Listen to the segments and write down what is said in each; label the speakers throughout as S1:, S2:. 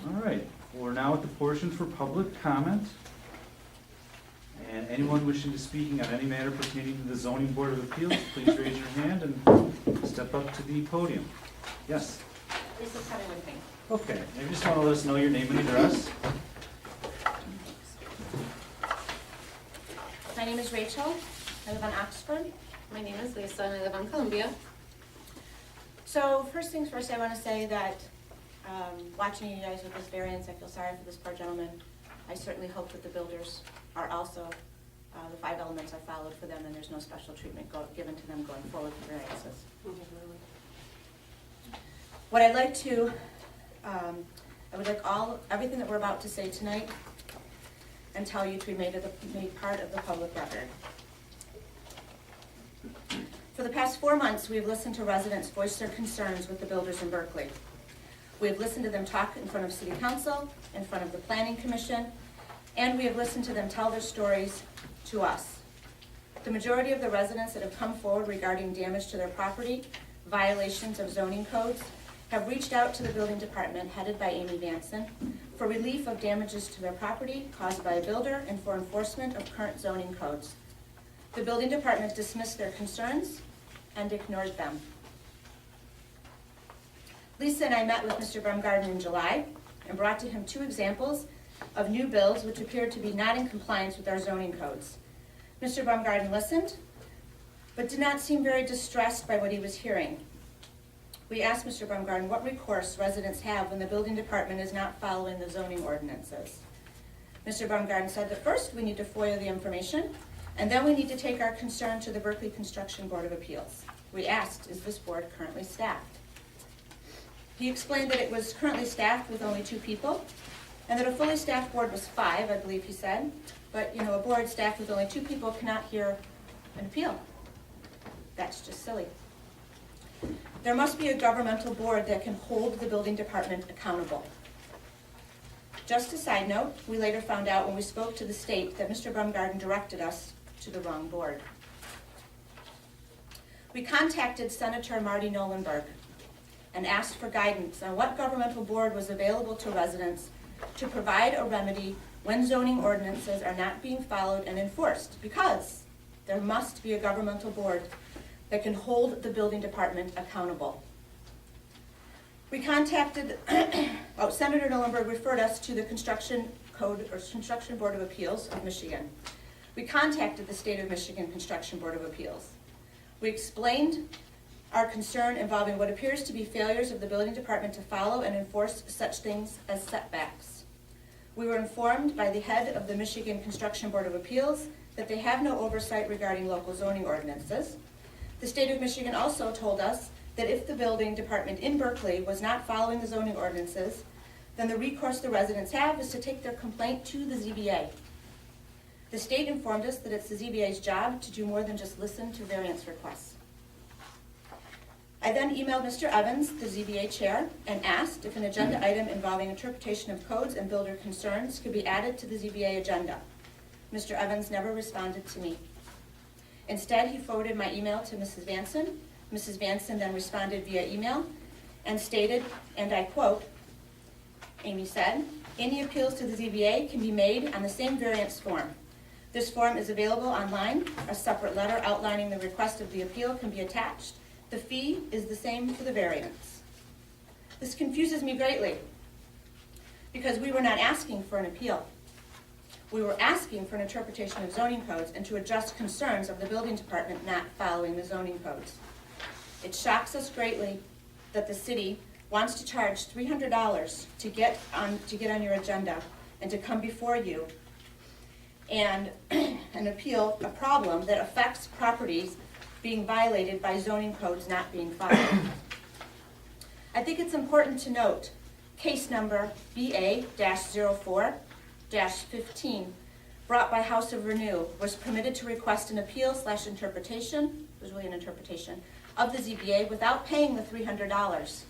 S1: All right, we're now at the portion for public comment. And anyone wishing to speaking on any matter pertaining to the zoning board of appeals, please raise your hand and step up to the podium. Yes?
S2: Lisa's coming with me.
S1: Okay, maybe just want to let us know your name and address.
S2: My name is Rachel. I live on Oxford.
S3: My name is Lisa and I live on Columbia.
S2: So first things first, I want to say that watching you guys with this variance, I feel sorry for this poor gentleman. I certainly hope that the builders are also, the 5 elements are followed for them and there's no special treatment given to them going forward for variances. What I'd like to, I would like everything that we're about to say tonight and tell you to be made part of the public record. For the past 4 months, we've listened to residents voice their concerns with the builders in Berkley. We have listened to them talk in front of City Council, in front of the Planning Commission, and we have listened to them tell their stories to us. The majority of the residents that have come forward regarding damage to their property, violations of zoning codes, have reached out to the building department headed by Amy Vanson for relief of damages to their property caused by a builder and for enforcement of current zoning codes. The building department dismissed their concerns and ignored them. Lisa and I met with Mr. Baumgarten in July and brought to him 2 examples of new builds which appeared to be not in compliance with our zoning codes. Mr. Baumgarten listened, but did not seem very distressed by what he was hearing. We asked Mr. Baumgarten what recourse residents have when the building department is not following the zoning ordinances. Mr. Baumgarten said that first we need to FOIA the information, and then we need to take our concern to the Berkley Construction Board of Appeals. We asked, is this board currently staffed? He explained that it was currently staffed with only 2 people, and that a fully staffed board was 5, I believe he said. But, a board staffed with only 2 people cannot hear an appeal. That's just silly. There must be a governmental board that can hold the building department accountable. Just a side note, we later found out when we spoke to the state that Mr. Baumgarten directed us to the wrong board. We contacted Senator Marty Nolenberg and asked for guidance on what governmental board was available to residents to provide a remedy when zoning ordinances are not being followed and enforced, because there must be a governmental board that can hold the building department accountable. We contacted, Senator Nolenberg referred us to the Construction Board of Appeals of Michigan. We contacted the State of Michigan Construction Board of Appeals. We explained our concern involving what appears to be failures of the building department to follow and enforce such things as setbacks. We were informed by the head of the Michigan Construction Board of Appeals that they have no oversight regarding local zoning ordinances. The state of Michigan also told us that if the building department in Berkley was not following the zoning ordinances, then the recourse the residents have is to take their complaint to the ZBA. The state informed us that it's the ZBA's job to do more than just listen to variance requests. I then emailed Mr. Evans, the ZBA chair, and asked if an agenda item involving interpretation of codes and builder concerns could be added to the ZBA agenda. Mr. Evans never responded to me. Instead, he forwarded my email to Mrs. Vanson. Mrs. Vanson then responded via email and stated, and I quote, Amy said, any appeals to the ZBA can be made on the same variance form. This form is available online. A separate letter outlining the request of the appeal can be attached. The fee is the same for the variance. This confuses me greatly because we were not asking for an appeal. We were asking for an interpretation of zoning codes and to address concerns of the building department not following the zoning codes. It shocks us greatly that the city wants to charge $300 to get on your agenda and to come before you and appeal a problem that affects properties being violated by zoning codes not being followed. I think it's important to note case number BA-04-15 brought by House of Renew was permitted to request an appeal/interpretation, it was really an interpretation, of the ZBA without paying the $300.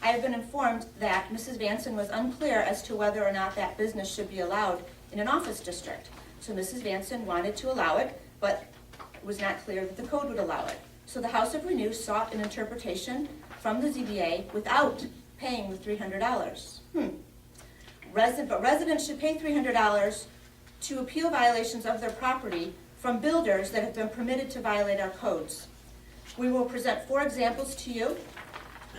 S2: I have been informed that Mrs. Vanson was unclear as to whether or not that business should be allowed in an office district. So Mrs. Vanson wanted to allow it, but it was not clear that the code would allow it. So the House of Renew sought an interpretation from the ZBA without paying the $300. But residents should pay $300 to appeal violations of their property from builders that have been permitted to violate our codes. We will present 4 examples to you.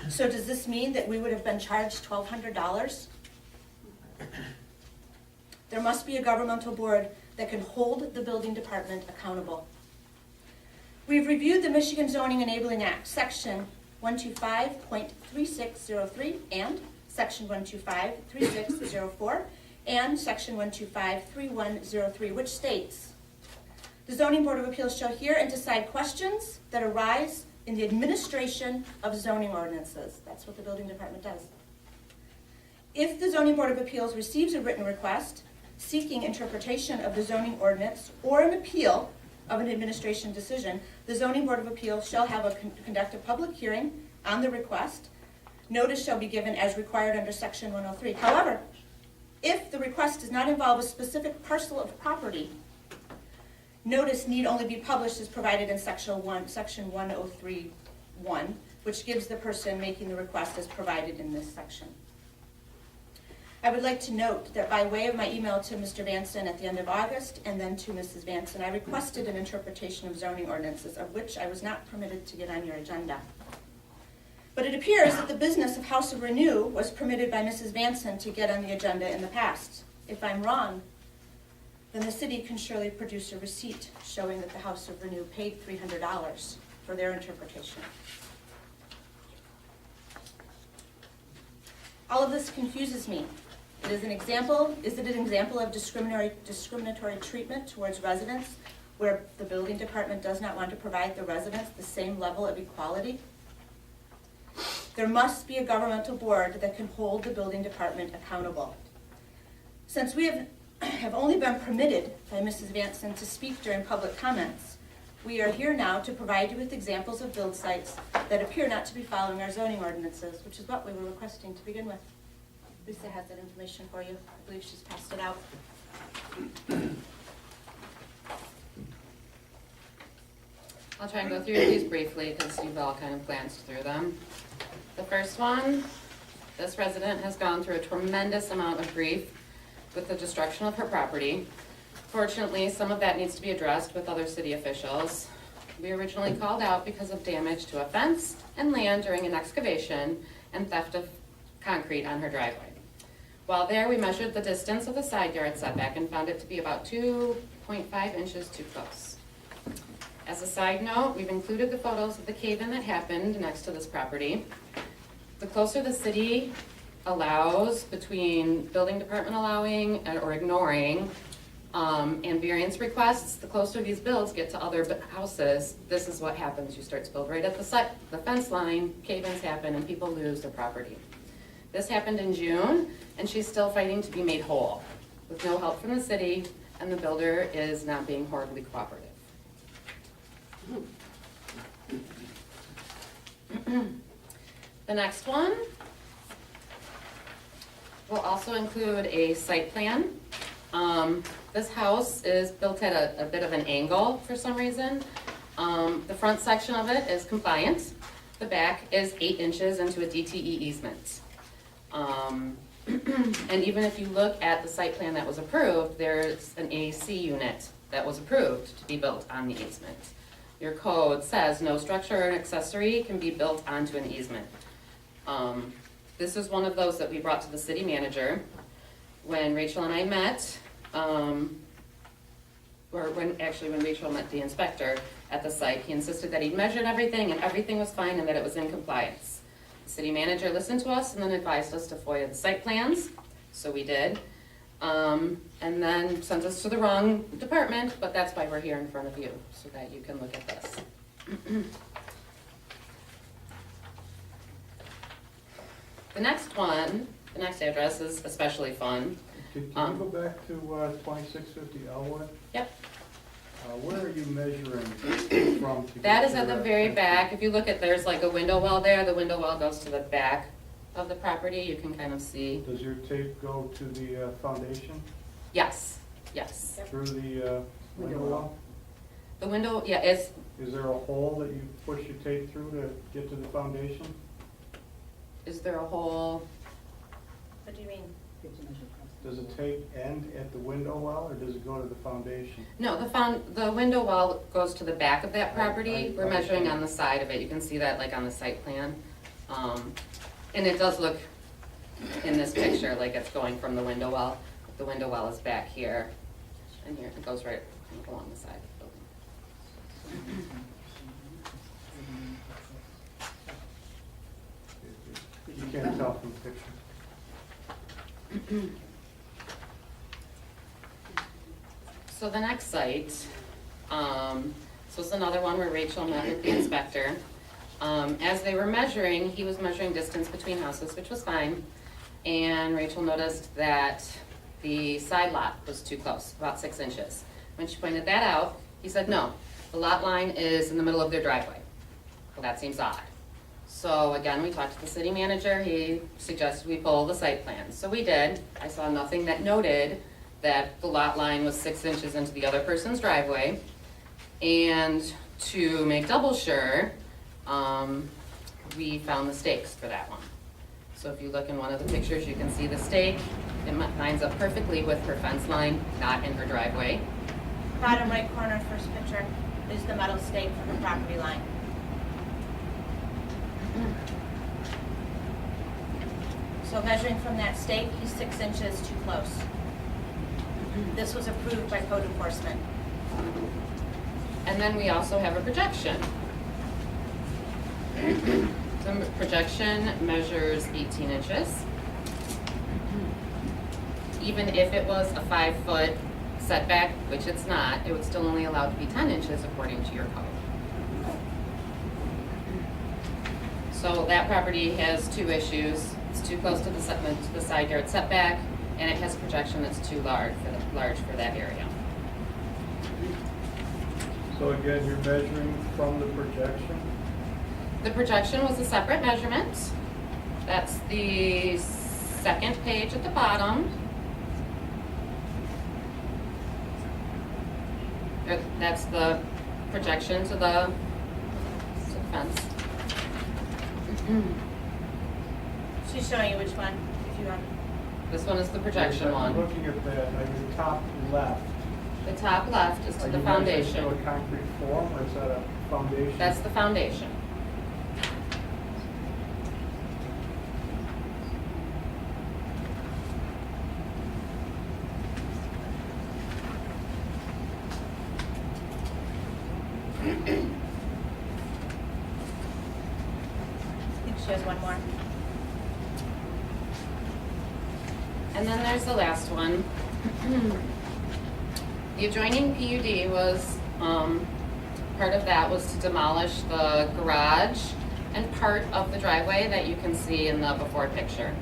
S2: So does this mean that we would have been charged $1,200? There must be a governmental board that can hold the building department accountable. We've reviewed the Michigan Zoning Enabling Act, Section 125.3603 and Section 125.3604 and Section 125.3103, which states, the Zoning Board of Appeals shall hear and decide questions that arise in the administration of zoning ordinances. That's what the building department does. If the Zoning Board of Appeals receives a written request seeking interpretation of the zoning ordinance or an appeal of an administration decision, the Zoning Board of Appeals shall conduct a public hearing on the request. Notice shall be given as required under Section 103. However, if the request does not involve a specific parcel of property, notice need only be published as provided in Section 103.1, which gives the person making the request as provided in this section. I would like to note that by way of my email to Mr. Vanson at the end of August and then to Mrs. Vanson, I requested an interpretation of zoning ordinances, of which I was not permitted to get on your agenda. But it appears that the business of House of Renew was permitted by Mrs. Vanson to get on the agenda in the past. If I'm wrong, then the city can surely produce a receipt showing that the House of Renew paid $300 for their interpretation. All of this confuses me. Is it an example of discriminatory treatment towards residents where the building department does not want to provide the residents the same level of equality? There must be a governmental board that can hold the building department accountable. Since we have only been permitted by Mrs. Vanson to speak during public comments, we are here now to provide you with examples of build sites that appear not to be following our zoning ordinances, which is what we were requesting to begin with. Lisa has that information for you. I believe she's passed it out.
S3: I'll try and go through these briefly because you've all kind of glanced through them. The first one, this resident has gone through a tremendous amount of grief with the destruction of her property. Fortunately, some of that needs to be addressed with other city officials. We originally called out because of damage to a fence and land during an excavation and theft of concrete on her driveway. While there, we measured the distance of the side yard setback and found it to be about 2.5 inches too close. As a side note, we've included the photos of the cave-in that happened next to this property. The closer the city allows between building department allowing or ignoring and variance requests, the closer these builds get to other houses, this is what happens. You start to build right at the fence line, cave-ins happen, and people lose their property. This happened in June, and she's still fighting to be made whole with no help from the city, and the builder is not being horribly cooperative. The next one will also include a site plan. This house is built at a bit of an angle for some reason. The front section of it is compliant. The back is 8 inches into a DTE easement. And even if you look at the site plan that was approved, there's an AC unit that was approved to be built on the easement. Your code says no structure or accessory can be built onto an easement. This is one of those that we brought to the city manager when Rachel and I met, when Rachel met the inspector at the site. He insisted that he'd measured everything and everything was fine and that it was in compliance. The city manager listened to us and then advised us to FOIA the site plans, so we did. And then sent us to the wrong department, but that's why we're here in front of you, so that you can look at this. The next one, the next address is especially fun.
S4: Can you go back to 2650 Elwood?
S3: Yep.
S4: Where are you measuring from?
S3: That is at the very back. If you look at, there's like a window well there. The window well goes to the back of the property. You can kind of see.
S4: Does your tape go to the foundation?
S3: Yes, yes.
S4: Through the window well?
S3: The window, yeah, is
S4: there a hole that you push your tape through to get to the foundation?
S3: there a hole?
S2: What do you mean?
S4: Does it end at the window well, or does it go to the foundation?
S3: No, the window well goes to the back of that property. We're measuring
S4: understand.
S3: on the side of it. You can see that like on the site plan. And it does look in this picture like it's going from the window well. The window well is back here, and here, it goes right along the side of the building.
S4: You can't tell from the picture.
S3: So the next site, so it's another one where Rachel met with the inspector. As they were measuring, he was measuring distance between houses, which was fine. And Rachel noticed that the side lot was too close, about 6 inches. When she pointed that out, he said, no, the lot line is in the middle of their driveway. Well, that seems odd. So again, we talked to the city manager. He suggested we pull the site plan. So we did. I saw nothing that noted that the lot line was 6 inches into the other person's driveway. And to make double sure, we found the stakes for that one. So if you look in one of the pictures, you can see the stake. It lines up perfectly with her fence line, not in her driveway.
S2: Bottom right corner, first picture, is the metal stake for the property line. So measuring from that stake, he's 6 inches too close. This was approved by code enforcement.
S3: And then we also have a projection. The projection measures 18 inches. Even if it was a 5-foot setback, which it's not, it would still only allow it to be 10 inches according to your code. So that property has 2 issues. It's too close to the side yard setback, and it has a projection that's too large for that area.
S4: So again, you're measuring from the projection?
S3: The projection was a separate measurement. That's the second page at the bottom. That's the projection to the fence.
S2: She's showing you which one, if you want.
S3: This one is the projection
S4: I'm
S3: one.
S4: looking at that, like the top left.
S3: The top left is to
S4: Are
S3: the
S4: you measuring
S3: foundation.
S4: to a concrete form, or is that a foundation?
S3: That's the foundation.
S2: I think she has one more.
S3: And then there's the last one. The adjoining PUD was, part of that was to demolish the garage and part of the driveway that you can see in the before picture.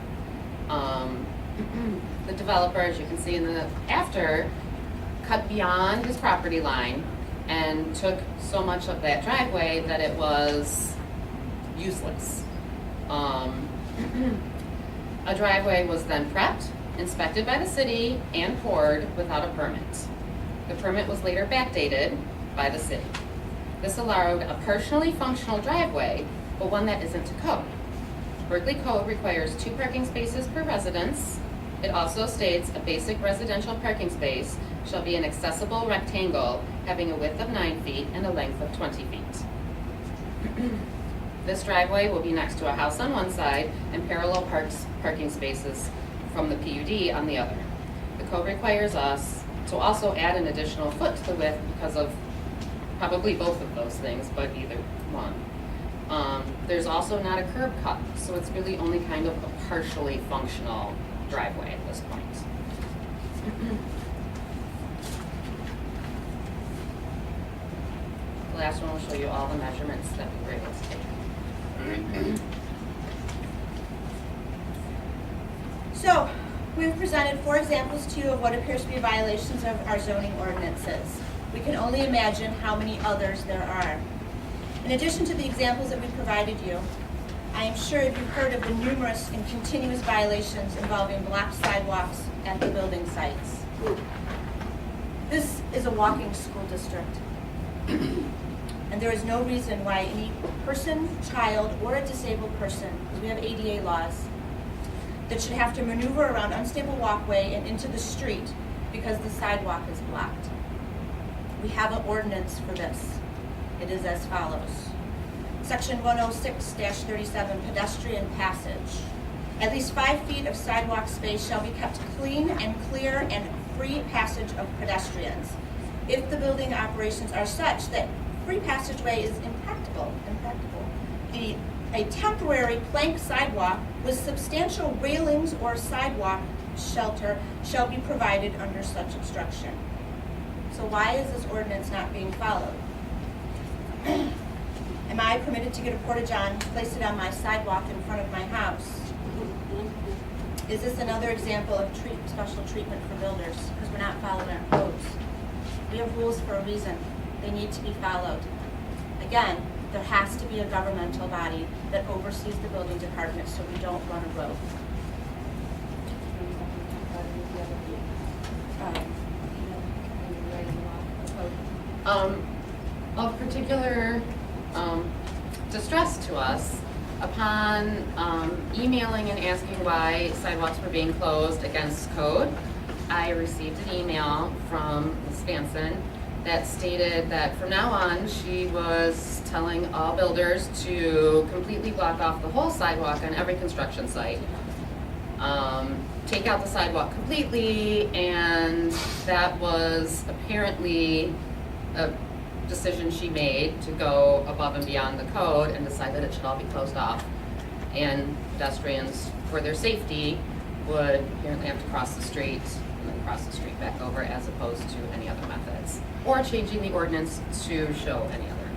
S3: The developer, as you can see in the after, cut beyond his property line and took so much of that driveway that it was useless. A driveway was then prepped, inspected by the city, and poured without a permit. The permit was later backdated by the city. This allowed a partially functional driveway, but one that isn't to code. Berkley code requires 2 parking spaces per residence. It also states a basic residential parking space shall be an accessible rectangle having a width of 9 feet and a length of 20 feet. This driveway will be next to a house on one side and parallel parking spaces from the PUD on the other. The code requires us to also add an additional foot to the width because of probably both of those things, but either one. There's also not a curb cut, so it's really only kind of a partially functional driveway at this point. The last one will show you all the measurements that we were able to take.
S2: So, we've presented 4 examples to you of what appears to be violations of our zoning ordinances. We can only imagine how many others there are. In addition to the examples that we provided you, I am sure you've heard of the numerous and continuous violations involving blocked sidewalks at the building sites. This is a walking school district. And there is no reason why any person, child, or a disabled person, because we have ADA laws, that should have to maneuver around unstable walkway and into the street because the sidewalk is blocked. We have an ordinance for this. It is as follows. Section 106-37, pedestrian passage. At least 5 feet of sidewalk space shall be kept clean and clear and free passage of pedestrians. If the building operations are such that free passageway is impractical, a temporary plank sidewalk with substantial railings or sidewalk shelter shall be provided under such obstruction. So why is this ordinance not being followed? Am I permitted to get a porta-john, place it on my sidewalk in front of my house? Is this another example of special treatment for builders because we're not following our codes? We have rules for a reason. They need to be followed. Again, there has to be a governmental body that oversees the building department so we don't run a rogue.
S3: Of particular distress to us, upon emailing and asking why sidewalks were being closed against code, I received an email from Ms. Vanson that stated that from now on, she was telling all builders to completely block off the whole sidewalk on every construction site. Take out the sidewalk completely, and that was apparently a decision she made to go above and beyond the code and decide that it should all be closed off. And pedestrians, for their safety, would apparently have to cross the street and then cross the street back over as opposed to any other methods. Or changing the ordinance to show any other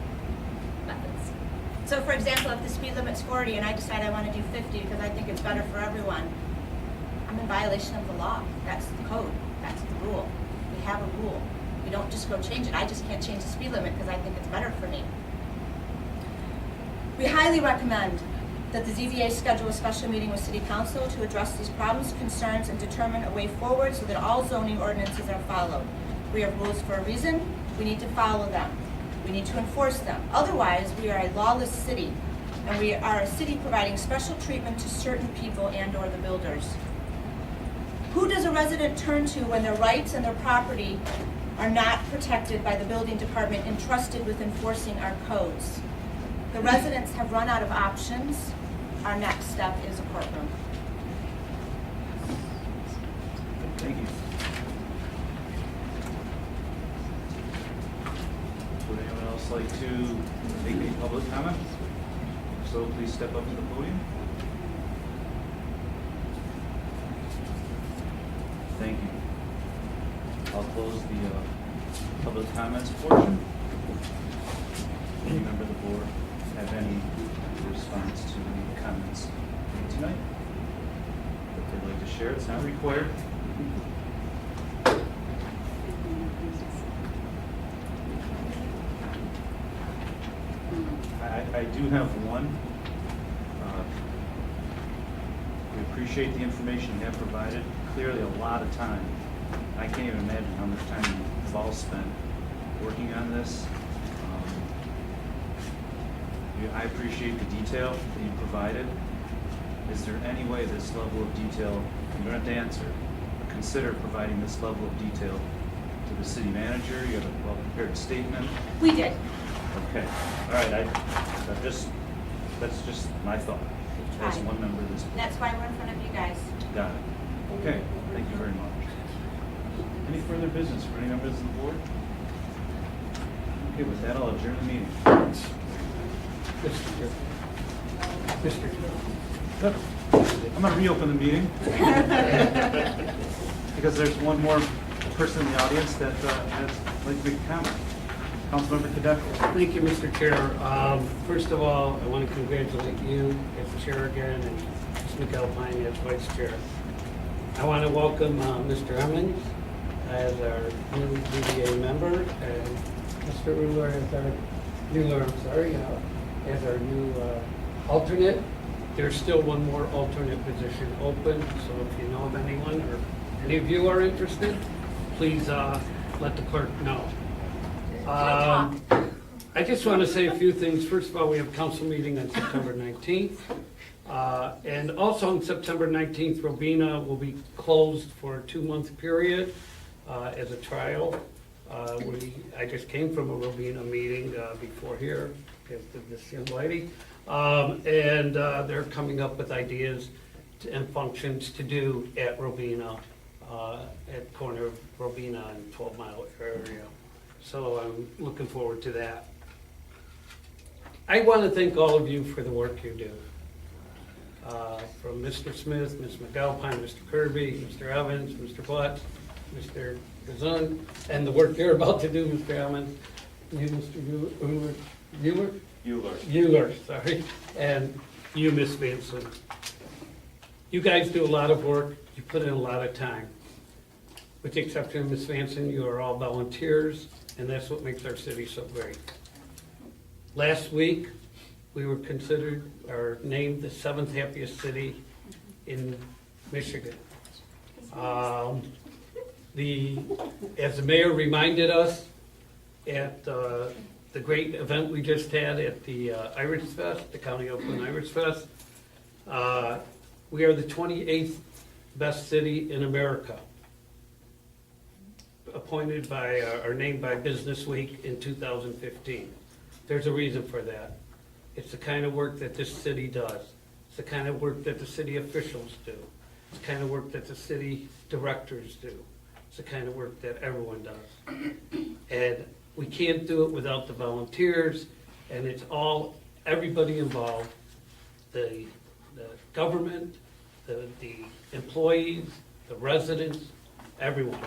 S3: methods.
S2: So for example, if the speed limit's 40 and I decide I want to do 50 because I think it's better for everyone, I'm in violation of the law. That's the code. That's the rule. We have a rule. We don't just go change it. I just can't change the speed limit because I think it's better for me. We highly recommend that the ZBA schedule a special meeting with City Council to address these problems, concerns, and determine a way forward so that all zoning ordinances are followed. We have rules for a reason. We need to follow them. We need to enforce them. Otherwise, we are a lawless city, and we are a city providing special treatment to certain people and/or the builders. Who does a resident turn to when their rights and their property are not protected by the building department entrusted with enforcing our codes? The residents have run out of options. Our next step is a courtroom.
S1: Thank you. Would anyone else like to make any public comment? If so, please step up to the podium. Thank you. I'll close the public comments portion. Any member of the board have any response to the comments made tonight that they'd like to share? It's not required. I do have one. We appreciate the information you have provided. Clearly a lot of time. I can't even imagine how much time you've all spent working on this. I appreciate the detail that you provided. Is there any way this level of detail, you don't have to answer, but consider providing this level of detail to the city manager? You have a well-prepared statement.
S2: We did.
S1: Okay, all right, that's just my thought as one member of this board.
S2: That's why we're in front of you guys.
S1: Got it. Okay, thank you very much. Any further business for any members of the board? Okay, with that, I'll adjourn the meeting.
S5: Mr. Chair.
S1: I'm going to reopen the meeting because there's one more person in the audience that has like to make a comment. Councilmember Kadeko.
S5: Thank you, Mr. Chair. First of all, I want to congratulate you as chair again and Ms. McAlpine as vice chair. I want to welcome Mr. Emmons as our new DDA member and Mr. Ruler as our as our new alternate. There's still one more alternate position open, so if you know of anyone or any of you are interested, please let the clerk know. I just want to say a few things. First of all, we have council meeting on September 19th. And also on September 19th, Robina will be closed for a 2-month period as a trial. I just came from a Robina meeting before here, with this young lady. And they're coming up with ideas and functions to do at Robina, at corner of Robina and 12 Mile area. So I'm looking forward to that. I want to thank all of you for the work you do. From Mr. Smith, Ms. McAlpine, Mr. Kirby, Mr. Evans, Mr. Butts, Mr. Gazun, and the work you're about to do, Mr. Evans, you, Mr. Euler, sorry, and you, Ms. Vanson. You guys do a lot of work, you put in a lot of time. With the exception of Ms. Vanson, you are all volunteers, and that's what makes our city so great. Last week, we were considered or named the 7th happiest city in Michigan. As the mayor reminded us at the great event we just had at the Irish Fest, the County Oakland Irish Fest, we are the 28th best city in America, appointed by or named by Business Week in 2015. There's a reason for that. It's the kind of work that this city does. It's the kind of work that the city officials do. It's the kind of work that the city directors do. It's the kind of work that everyone does. And we can't do it without the volunteers, and it's all, everybody involved, the government, the employees, the residents, everyone.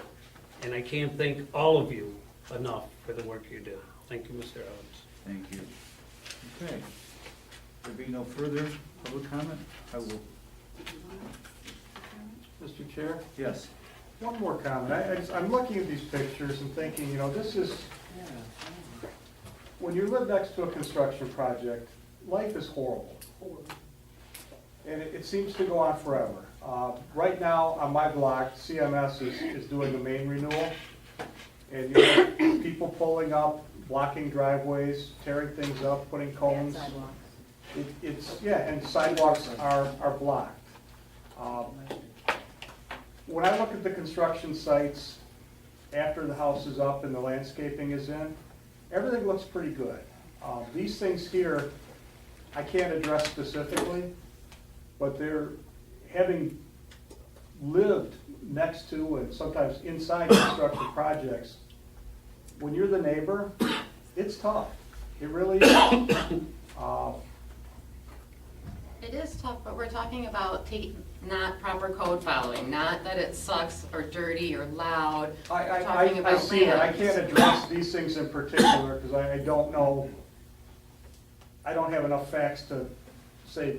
S5: And I can't thank all of you enough for the work you do. Thank you, Mr. Evans.
S1: Thank you. Okay. There being no further public comment, I will,
S4: Mr. Chair,
S1: yes.
S4: one more comment. I'm looking at these pictures and thinking, this is, when you live next to a construction project, life is horrible. And it seems to go on forever. Right now, on my block, CMS is doing the main renewal. And you have people pulling up, blocking driveways, tearing things up, putting cones. And sidewalks are blocked. When I look at the construction sites after the house is up and the landscaping is in, everything looks pretty good. These things here, I can't address specifically, but they're having lived next to and sometimes inside construction projects. When you're the neighbor, it's tough. It really is.
S3: It is tough, but we're talking about not proper code following, not that it sucks or dirty or loud. We're talking
S4: I
S3: about
S4: see that. I
S3: lands.
S4: can't address these things in particular because I don't know. I don't have enough facts to say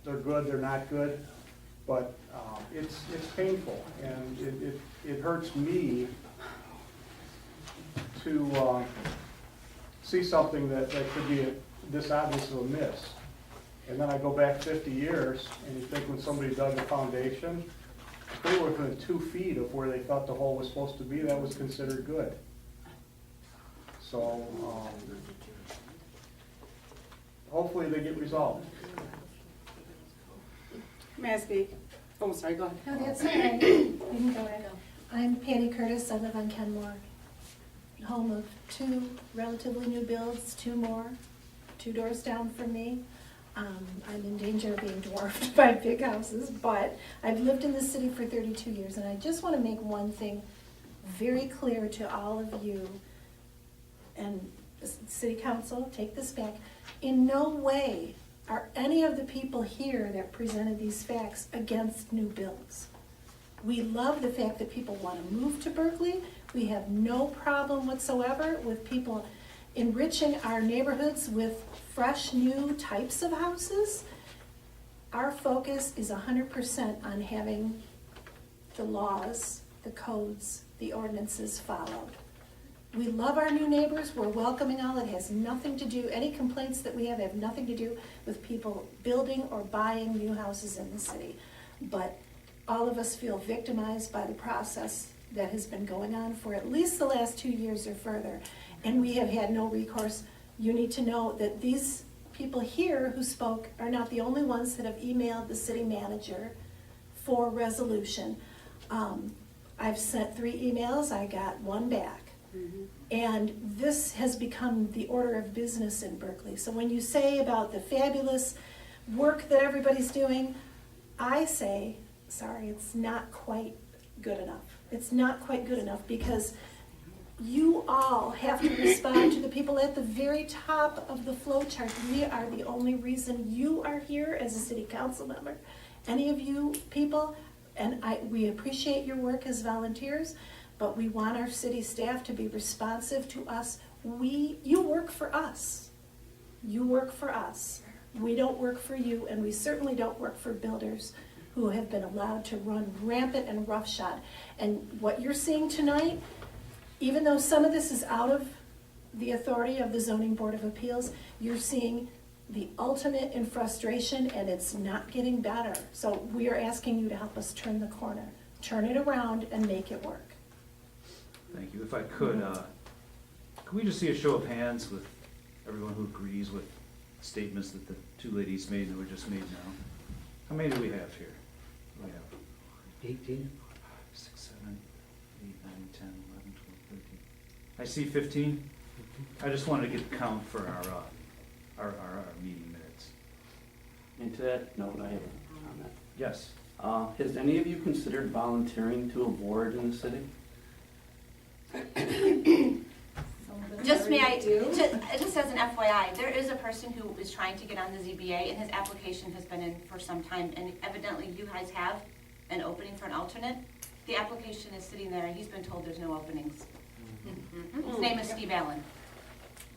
S4: they're good, they're not good. But it's painful, and it hurts me to see something that could be this obvious of a miss. And then I go back 50 years, and you think when somebody dug a foundation, if they were within 2 feet of where they thought the hole was supposed to be, that was considered good. So hopefully they get resolved.
S6: May I speak? Oh, sorry, go ahead.
S7: No, that's all right. You can go ahead. I'm Patty Curtis. I live on Kenmore, home of 2 relatively new builds, 2 more, 2 doors down from me. I'm in danger of being dwarfed by big houses, but I've lived in this city for 32 years, and I just want to make one thing very clear to all of you, and the city council, take this back. In no way are any of the people here that presented these facts against new builds. We love the fact that people want to move to Berkley. We have no problem whatsoever with people enriching our neighborhoods with fresh, new types of houses. Our focus is 100% on having the laws, the codes, the ordinances followed. We love our new neighbors, we're welcoming all, it has nothing to do, any complaints that we have nothing to do with people building or buying new houses in the city. But all of us feel victimized by the process that has been going on for at least the last 2 years or further, and we have had no recourse. You need to know that these people here who spoke are not the only ones that have emailed the city manager for resolution. I've sent 3 emails, I got 1 back. And this has become the order of business in Berkeley. So when you say about the fabulous work that everybody's doing, I say, sorry, it's not quite good enough. It's not quite good enough because you all have to respond to the people at the very top of the flow chart. We are the only reason you are here as a city council member. Any of you people, and we appreciate your work as volunteers, but we want our city staff to be responsive to us. You work for us. You work for us. We don't work for you, and we certainly don't work for builders who have been allowed to run rampant and roughshod. And what you're seeing tonight, even though some of this is out of the authority of the Zoning Board of Appeals, you're seeing the ultimate in frustration, and it's not getting better. So we are asking you to help us turn the corner, turn it around, and make it work.
S1: Thank you. If I could we just see a show of hands with everyone who agrees with statements that the 2 ladies made that were just made now? How many do we have here? We have
S5: 18?
S1: 6, 7, 8, 9, 10, 11, 12, 13. I see 15. I just wanted to get the count for our meeting minutes.
S8: And to that note, I have a comment.
S1: Yes.
S8: Has any of you considered volunteering to a board in the city?
S2: Just just as an FYI, there is a person who is trying to get on the ZBA, and his application has been in for some time, and evidently you guys have an opening for an alternate. The application is sitting there, and he's been told there's no openings. His name is Steve Allen.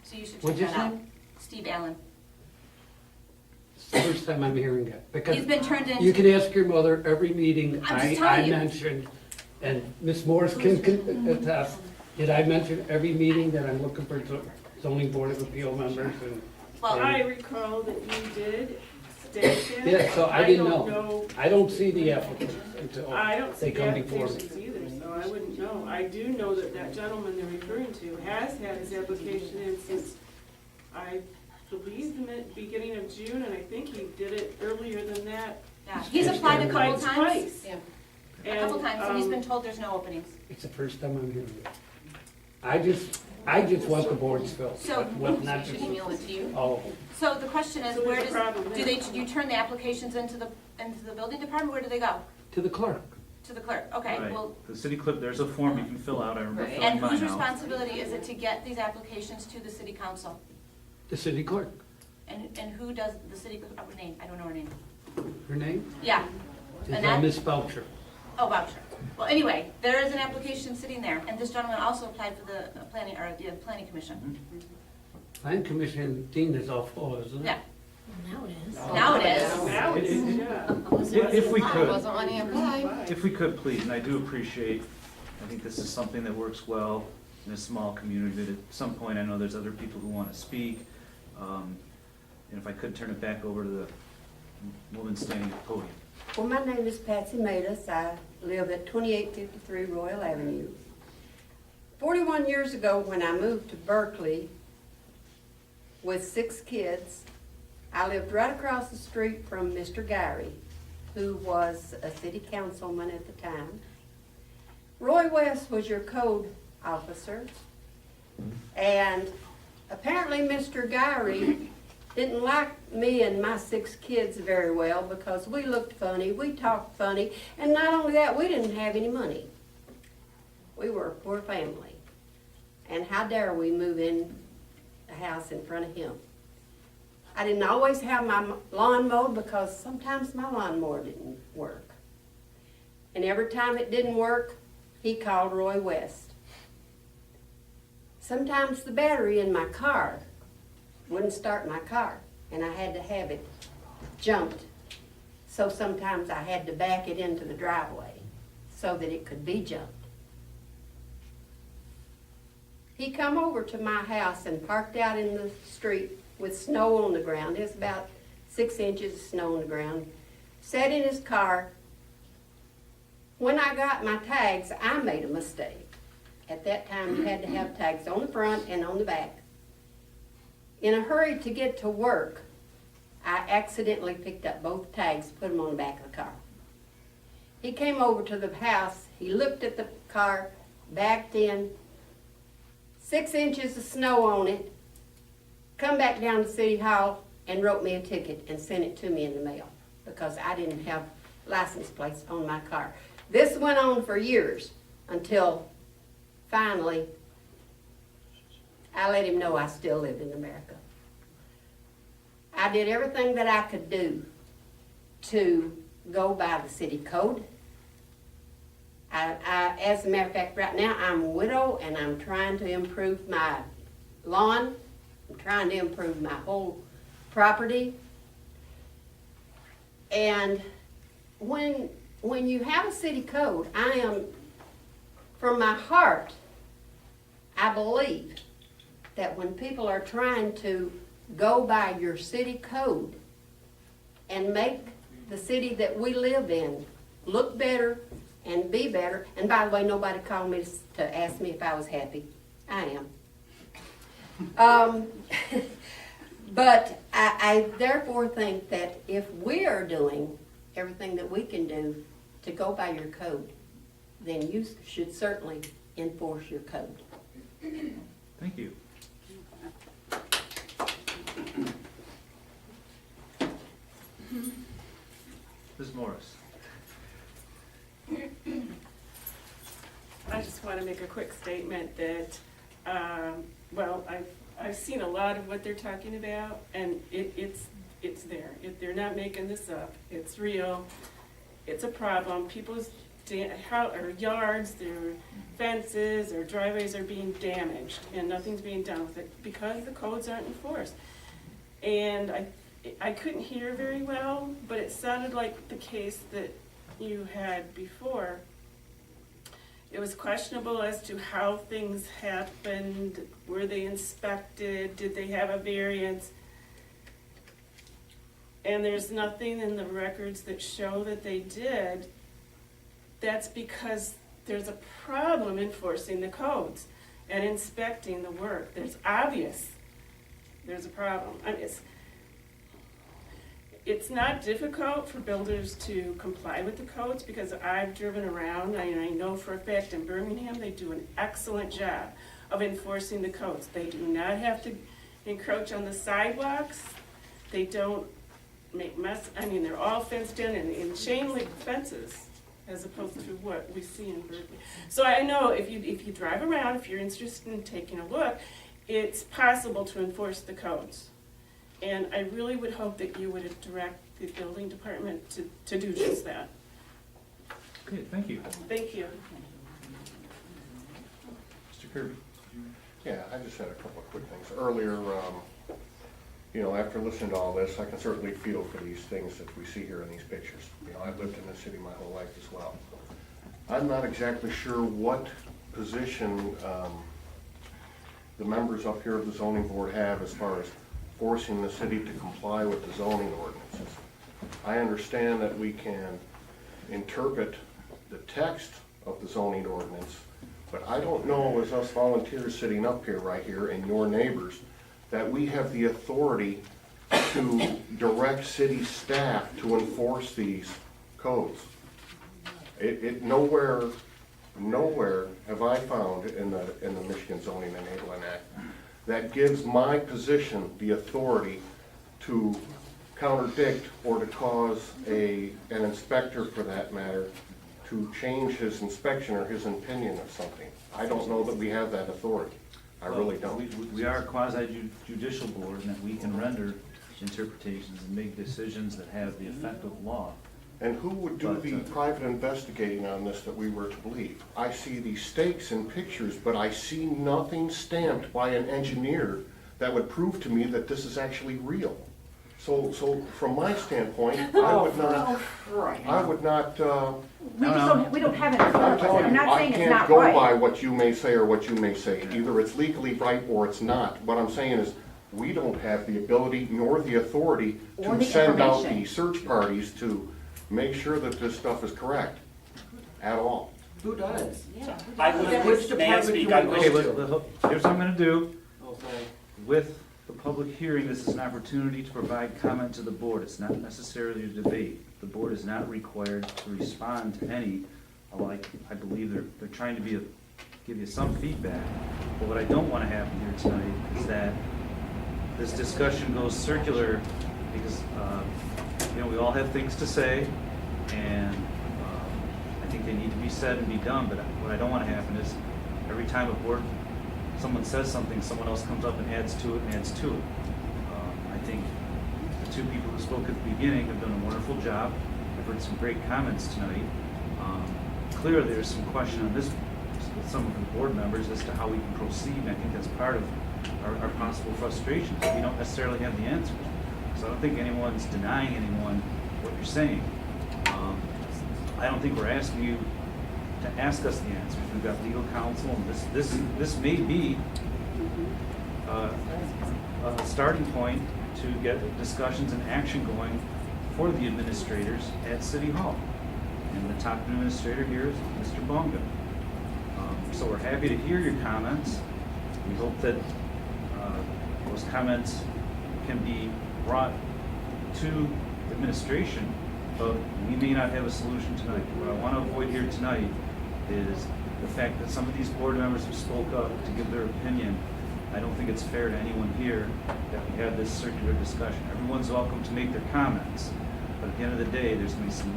S2: So you should check
S5: What's his
S2: that out.
S5: name?
S2: Steve Allen.
S5: It's the first time I'm hearing that. Because
S2: He's been turned into.
S5: you can ask your mother every meeting
S2: I'm just
S5: I
S2: telling you.
S5: mentioned, and Ms. Morris can attest. Did I mention every meeting that I'm looking for zoning board of appeal members and?
S2: Well,
S6: I recall that you did state that.
S5: Yeah, so I didn't
S6: don't
S5: know. I don't see the applicants until
S6: I don't see
S5: they
S6: the
S5: come before me.
S6: applications either, so I wouldn't know. I do know that that gentleman they're referring to has had his application in since, I believe, the beginning of June, and I think he did it earlier than that.
S2: yeah, he's applied a couple
S6: Applied
S2: times.
S6: twice.
S3: Yeah.
S2: A couple times, and he's been
S6: um,
S2: told there's no openings.
S5: It's the first time I'm hearing it. I just want the boards filled.
S2: So,
S5: What, not
S2: should
S5: just,
S2: email it to you.
S5: oh,
S2: So the question is,
S6: So
S2: where
S6: there's a
S2: does,
S6: problem
S2: do
S6: there.
S2: you turn the applications into the building department? Where do they go?
S5: to the clerk.
S2: To the clerk? Okay,
S1: Right.
S2: well,
S1: The city clerk, there's a form you can fill out. I remember
S3: Right.
S1: filling
S2: and
S1: mine
S2: whose
S1: out.
S2: responsibility is it to get these applications to the city council?
S5: The city clerk.
S2: And who does the city, her name, I don't know her name.
S5: Her name
S2: Yeah,
S5: is
S2: Annette?
S5: Miss Boucher.
S2: Oh, voucher. Well, anyway, there is an application sitting there, and this gentleman also applied for the planning, or the planning commission.
S5: Plan commission deemed is all full, isn't it?
S2: Yeah,
S7: Now it is.
S2: now it is.
S6: Now it's, yeah.
S1: If we could.
S3: Wasn't when he applied.
S1: If we could, please, and I do appreciate, I think this is something that works well in a small community, that at some point, I know there's other people who want to speak. And if I could turn it back over to the woman standing at the podium.
S9: Well, my name is Patsy Matus. I live at 2853 Royal Avenue. 41 years ago, when I moved to Berkeley with 6 kids, I lived right across the street from Mr. Gary, who was a city councilman at the time. Roy West was your code officer, and apparently Mr. Gary didn't like me and my 6 kids very well because we looked funny, we talked funny, and not only that, we didn't have any money. We were a poor family. And how dare we move in a house in front of him? I didn't always have my lawn mowed because sometimes my lawnmower didn't work. And every time it didn't work, he called Roy West. Sometimes the battery in my car wouldn't start my car, and I had to have it jumped. So sometimes I had to back it into the driveway so that it could be jumped. He come over to my house and parked out in the street with snow on the ground. There's about 6 inches of snow on the ground. Sat in his car. When I got my tags, I made a mistake. At that time, you had to have tags on the front and on the back. In a hurry to get to work, I accidentally picked up both tags, put them on the back of the car. He came over to the house, he looked at the car, backed in, 6 inches of snow on it, come back down to City Hall and wrote me a ticket and sent it to me in the mail because I didn't have license plates on my car. This went on for years until finally I let him know I still lived in America. I did everything that I could do to go by the city code. As a matter of fact, right now I'm a widow and I'm trying to improve my lawn. I'm trying to improve my whole property. And when you have a city code, I am, from my heart, I believe that when people are trying to go by your city code and make the city that we live in look better and be better, and by the way, nobody called me to ask me if I was happy. I am. But I therefore think that if we are doing everything that we can do to go by your code, then you should certainly enforce your code.
S1: Thank you. Ms. Morris.
S6: I just want to make a quick statement that, well, I've seen a lot of what they're talking about, and it's there. They're not making this up. It's real. It's a problem. People's yards, their fences, their driveways are being damaged, and nothing's being done with it because the codes aren't enforced. And I couldn't hear very well, but it sounded like the case that you had before. It was questionable as to how things happened. Were they inspected? Did they have a variance? And there's nothing in the records that show that they did. That's because there's a problem enforcing the codes and inspecting the work. There's a problem. I mean, it's not difficult for builders to comply with the codes because I've driven around and I know for a fact in Birmingham they do an excellent job of enforcing the codes. They do not have to encroach on the sidewalks. They don't make mess. I mean, they're all fenced in and chain link fences as opposed to what we see in Berkley. So I know if you drive around, if you're interested in taking a look, it's possible to enforce the codes. And I really would hope that you would direct the building department to do just that.
S1: Okay, thank you.
S6: Thank you.
S1: Mr. Kirby.
S10: Yeah, I just had a couple of quick things. Earlier, after listening to all this, I can certainly feel for these things that we see here in these pictures. I've lived in this city my whole life as well. I'm not exactly sure what position the members up here of the zoning board have as far as forcing the city to comply with the zoning ordinances. I understand that we can interpret the text of the zoning ordinance, but I don't know, as us volunteers sitting up here right here and your neighbors, that we have the authority to direct city staff to enforce these codes. Nowhere have I found in the Michigan Zoning Enabling Act that gives my position the authority to contradict or to cause an inspector, for that matter, to change his inspection or his opinion of something. I don't know that we have that authority. I really don't.
S1: We are a quasi-judicial board, and that we can render interpretations and make decisions that have the effect of law.
S10: And who would do the private investigating on this that we were to believe? I see these stakes and pictures, but I see nothing stamped by an engineer that would prove to me that this is actually real. So from my standpoint, I would not.
S11: We don't have it in front
S10: I'm
S11: of us.
S10: telling
S11: I'm
S10: you,
S11: not
S10: I
S11: saying it's
S10: can't
S11: not
S10: go
S11: right.
S10: by what you may say or what you may say. Either it's legally right or it's not. What I'm saying is, we don't have the ability nor the authority
S11: Or
S10: to
S11: the
S10: send out
S11: information.
S10: the search parties to make sure that this stuff is correct at all.
S12: Who does?
S11: Yeah.
S12: Which department do we
S1: Okay,
S12: go to?
S1: here's what I'm gonna do.
S12: Oh, sorry.
S1: With the public hearing, this is an opportunity to provide comment to the board. It's not necessarily a debate. The board is not required to respond to any, although I believe they're trying to give you some feedback. But what I don't want to happen here tonight is that this discussion goes circular because, we all have things to say, and I think they need to be said and be done, but what I don't want to happen is every time someone says something, someone else comes up and adds to it and adds to it. I think the two people who spoke at the beginning have done a wonderful job. I've heard some great comments tonight. Clearly, there's some question on this with some of the board members as to how we can proceed, and I think that's part of our possible frustrations. We don't necessarily have the answers. So I don't think anyone's denying anyone what you're saying. I don't think we're asking you to ask us the answers. We've got legal counsel, and this may be a starting point to get discussions and action going for the administrators at City Hall. And the top administrator here is Mr. Bonga. So we're happy to hear your comments. We hope that those comments can be brought to administration, but we may not have a solution tonight. What I want to avoid here tonight is the fact that some of these board members have spoke up to give their opinion. I don't think it's fair to anyone here that we have this circular discussion. Everyone's welcome to make their comments, but at the end of the day, there's going to be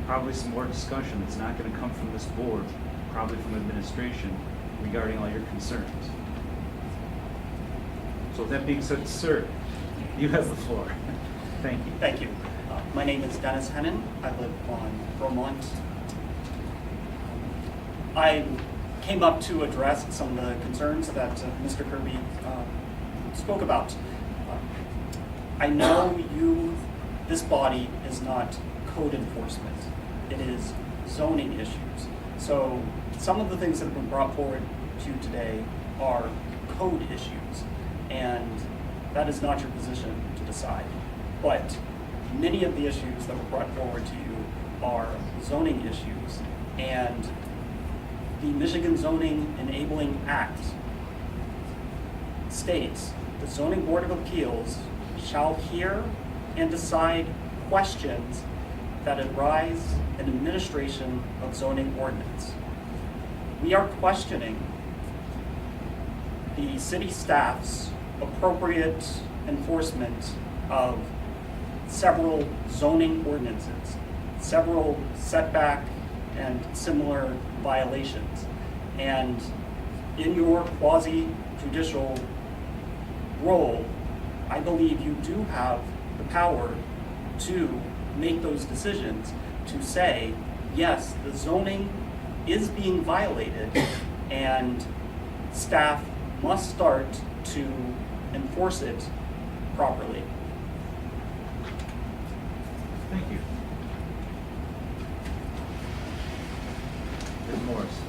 S1: probably some more discussion that's not going to come from this board, probably from administration, regarding all your concerns. So with that being said, sir, you have the floor. Thank you.
S11: Thank you. My name is Dennis Hennon. I live on Vermont. I came up to address some of the concerns that Mr. Kirby spoke about. I know this body is not code enforcement. It is zoning issues. So some of the things that have been brought forward to you today are code issues, and that is not your position to decide. But many of the issues that were brought forward to you are zoning issues, and the Michigan Zoning Enabling Act states the Zoning Board of Appeals shall hear and decide questions that arise in administration of zoning ordinance. We are questioning the city staff's appropriate enforcement of several zoning ordinances, several setback and similar violations. And in your quasi-judicial role, I believe you do have the power to make those decisions to say, yes, the zoning is being violated and staff must start to enforce it properly.
S1: Thank you. Ms. Morris.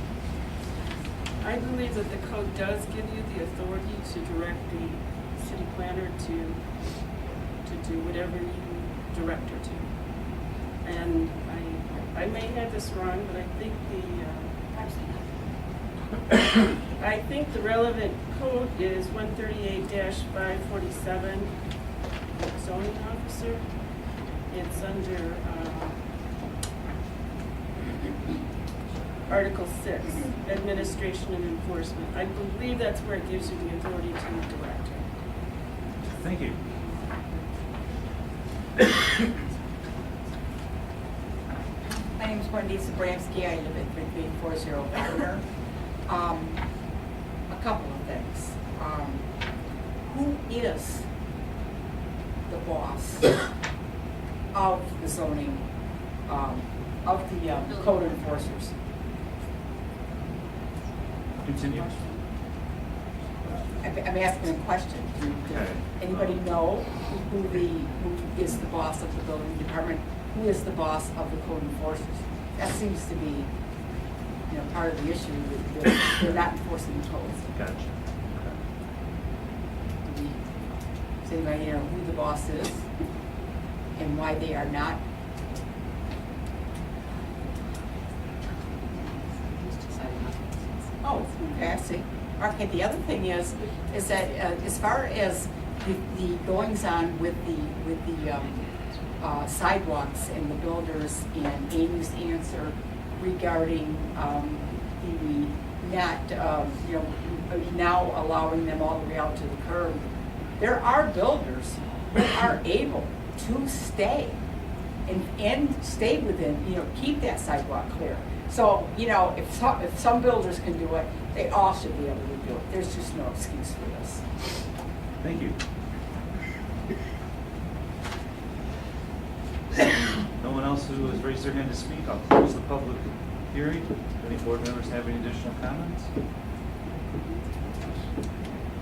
S6: I believe that the code does give you the authority to direct the city planner to do whatever you direct her to. And I may have this wrong, but I think the relevant code is 138-547, zoning officer. It's under Article 6, administration and enforcement. I believe that's where it gives you the authority to direct her.
S1: Thank you.
S12: My name is Wendy Zabramski. I live at 3340 Gardner. A couple of things. Who is the boss of the zoning, of the code enforcers?
S1: Continue.
S12: I'm asking a question. Does anybody know who is the boss of the building department? Who is the boss of the code enforcers? That seems to be, part of the issue. They're not enforcing the codes.
S1: Gotcha.
S12: Does anybody know who the boss is and why they are not? Oh, okay, I see. Okay, the other thing is that as far as the goings-on with the sidewalks and the builders and Amy's answer regarding the not, now allowing them all the way out to the curb, there are builders who are able to stay and stay within, keep that sidewalk clear. So, if some builders can do it, they all should be able to do it. There's just no excuse for this.
S1: Thank you. No one else who has raised their hand to speak, I'll close the public hearing. Do any board members have any additional comments?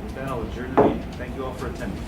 S1: With that, I'll adjourn the meeting. Thank you all for attending.